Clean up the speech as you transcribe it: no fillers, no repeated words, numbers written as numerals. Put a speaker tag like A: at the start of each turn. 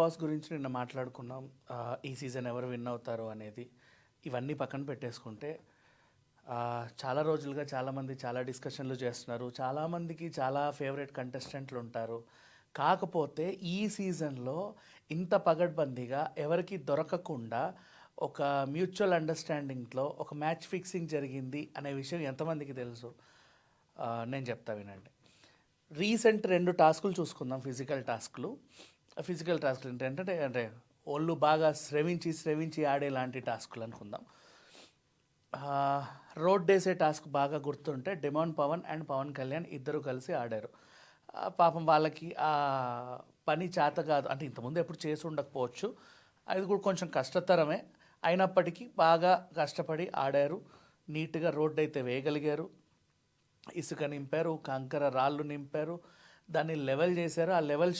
A: Boss గురించి నిన్న మాట్లాడుకున్నాం. ఈ సీజన్ ఎవరు విన్ అవుతారు అనేది. ఇవన్నీ పక్కన పెట్టేసుకుంటే చాలా రోజులుగా చాలామంది చాలా డిస్కషన్లు చేస్తున్నారు. చాలామందికి చాలా ఫేవరెట్ కంటెస్టెంట్లు ఉంటారు. కాకపోతే ఈ సీజన్లో ఇంత పగడ్బందీగా ఎవరికి దొరకకుండా ఒక మ్యూచువల్ అండర్స్టాండింగ్లో ఒక మ్యాచ్ ఫిక్సింగ్ జరిగింది అనే విషయం ఎంతమందికి తెలుసు? నేను చెప్తా వినండి. రీసెంట్ 2 టాస్కులు చూసుకుందాం. ఫిజికల్ టాస్కులు ఏంటంటే ఒళ్ళు బాగా స్రవించి ఆడేలాంటి టాస్కులు అనుకుందాం. రోడ్ వేసే టాస్క్ బాగా గుర్తుంటే డిమాండ్ పవన్ అండ్ పవన్ కళ్యాణ్ ఇద్దరు కలిసి ఆడారు. పాపం వాళ్ళకి ఆ పని చేత కాదు, అంటే ఇంతకుముందు ఎప్పుడు చేసి ఉండకపోవచ్చు, అది కూడా కొంచెం కష్టతరమే. అయినప్పటికీ బాగా కష్టపడి ఆడారు. నీట్గా రోడ్డు అయితే వేయగలిగారు. ఇసుక నింపారు, కంకర రాళ్ళు నింపారు, దాన్ని లెవెల్ చేశారు. ఆ లెవెల్